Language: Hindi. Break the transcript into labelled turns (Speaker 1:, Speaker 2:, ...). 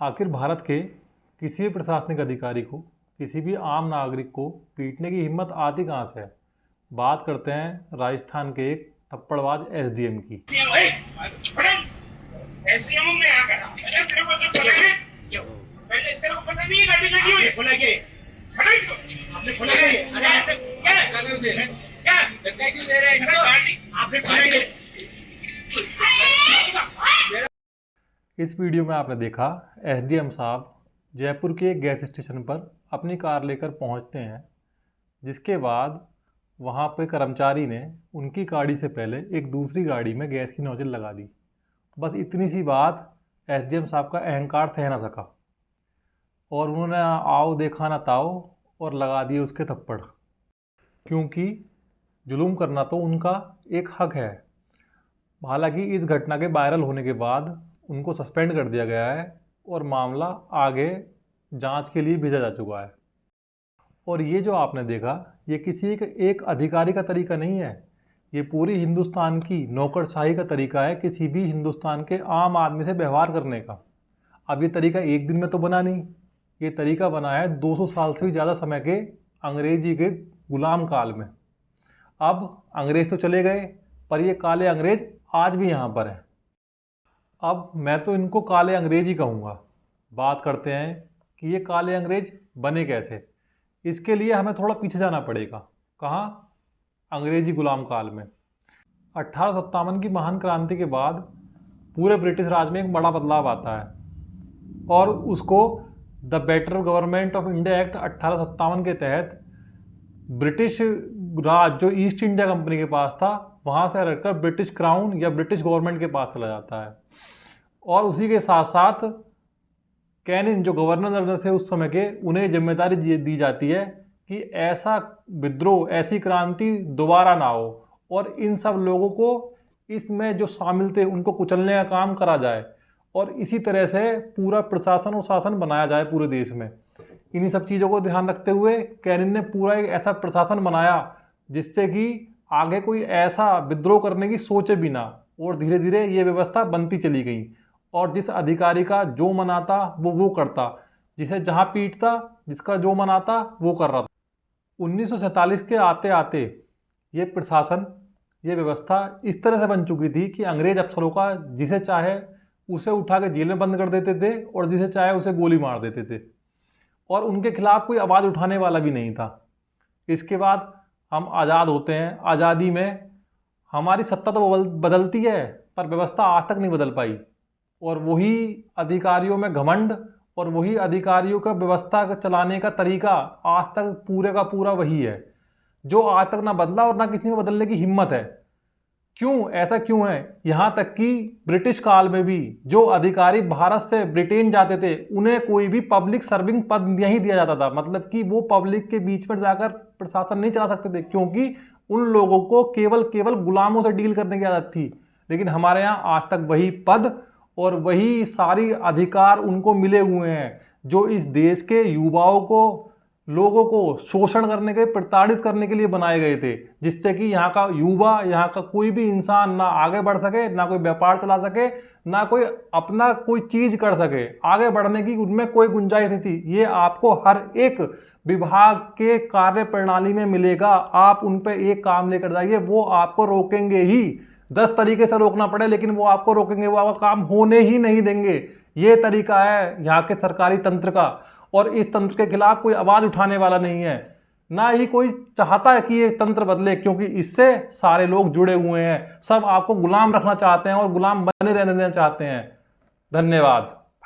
Speaker 1: आखिर भारत के किसी भी प्रशासनिक अधिकारी को, किसी भी आम नागरिक को पीटने की हिम्मत आती कहाँ से है। बात करते हैं राजस्थान के एक थप्पड़बाज एसडीएम की। इस वीडियो में आपने देखा एसडीएम साहब जयपुर के एक गैस स्टेशन पर अपनी कार लेकर पहुंचते हैं, जिसके बाद वहां पे कर्मचारी ने उनकी गाड़ी से पहले एक दूसरी गाड़ी में गैस की नोजल लगा दी। बस इतनी सी बात एसडीएम साहब का अहंकार सह ना सका और उन्होंने आओ देखा ना ताओ और लगा दिए उसके थप्पड़, क्योंकि जुल्म करना तो उनका एक हक है। हालांकि इस घटना के वायरल होने के बाद उनको सस्पेंड कर दिया गया है और मामला आगे जांच के लिए भेजा जा चुका है। और ये जो आपने देखा, ये किसी एक अधिकारी का तरीका नहीं है, ये पूरी हिंदुस्तान की नौकरशाही का तरीका है किसी भी हिंदुस्तान के आम आदमी से व्यवहार करने का। अब ये तरीका एक दिन में तो बना नहीं, ये तरीका बना है 200 साल से भी ज़्यादा समय के अंग्रेजी के गुलाम काल में। अब अंग्रेज तो चले गए, पर ये काले अंग्रेज आज भी यहाँ पर हैं। अब मैं तो इनको काले अंग्रेज ही कहूँगा। बात करते हैं कि ये काले अंग्रेज बने कैसे। इसके लिए हमें थोड़ा पीछे जाना पड़ेगा। कहाँ? अंग्रेजी गुलाम काल में। 1857 की महान क्रांति के बाद पूरे ब्रिटिश राज में एक बड़ा बदलाव आता है और उसको the better government of India act 1857 के तहत ब्रिटिश राज जो ईस्ट इंडिया कंपनी के पास था, वहाँ से हटकर ब्रिटिश क्राउन या ब्रिटिश गवर्नमेंट के पास चला जाता है। और उसी के साथ साथ कैनिन जो गवर्नर जनरल थे उस समय के, उन्हें जिम्मेदारी दी जाती है कि ऐसा विद्रोह, ऐसी क्रांति दोबारा ना हो और इन सब लोगों को इसमें जो शामिल थे उनको कुचलने का काम करा जाए और इसी तरह से पूरा प्रशासन और शासन बनाया जाए पूरे देश में। इन्हीं सब चीज़ों को ध्यान रखते हुए कैनिन ने पूरा एक ऐसा प्रशासन बनाया जिससे कि आगे कोई ऐसा विद्रोह करने की सोचे भी ना, और धीरे धीरे ये व्यवस्था बनती चली गई और जिस अधिकारी का जो मन आता वो करता, जिसे जहाँ पीटता, जिसका जो मन आता वो कर रहा था। 1947 के आते आते ये प्रशासन, ये व्यवस्था इस तरह से बन चुकी थी कि अंग्रेज अफसरों का जिसे चाहे उसे उठा के जेल में बंद कर देते थे और जिसे चाहे उसे गोली मार देते थे और उनके खिलाफ कोई आवाज़ उठाने वाला भी नहीं था। इसके बाद हम आज़ाद होते हैं। आज़ादी में हमारी सत्ता तो बदलती है, पर व्यवस्था आज तक नहीं बदल पाई और वही अधिकारियों में घमंड और वही अधिकारियों का व्यवस्था चलाने का तरीका आज तक पूरे का पूरा वही है, जो आज तक ना बदला और ना किसी में बदलने की हिम्मत है। क्यों? ऐसा क्यों है? यहाँ तक कि ब्रिटिश काल में भी जो अधिकारी भारत से ब्रिटेन जाते थे उन्हें कोई भी पब्लिक सर्विंग पद नहीं दिया जाता था। मतलब कि वो पब्लिक के बीच में जाकर प्रशासन नहीं चला सकते थे, क्योंकि उन लोगों को केवल गुलामों से डील करने की आदत थी। लेकिन हमारे यहाँ आज तक वही पद और वही सारी अधिकार उनको मिले हुए हैं, जो इस देश के युवाओं को, लोगों को शोषण करने के, प्रताड़ित करने के लिए बनाए गए थे, जिससे कि यहाँ का युवा, यहाँ का कोई भी इंसान ना आगे बढ़ सके, ना कोई व्यापार चला सके, ना कोई अपना कोई चीज कर सके। आगे बढ़ने की उनमें कोई गुंजाइश नहीं थी। ये आपको हर एक विभाग के कार्य प्रणाली में मिलेगा। आप उन पर एक काम लेकर जाइए, वो आपको रोकेंगे ही। 10 तरीके से रोकना पड़े लेकिन वो आपको रोकेंगे, वो आपका काम होने ही नहीं देंगे। ये तरीका है यहाँ के सरकारी तंत्र का और इस तंत्र के खिलाफ कोई आवाज उठाने वाला नहीं है, ना ही कोई चाहता है कि ये तंत्र बदले, क्योंकि इससे सारे लोग जुड़े हुए हैं। सब आपको गुलाम रखना चाहते हैं और गुलाम बने रहना चाहते हैं। धन्यवाद।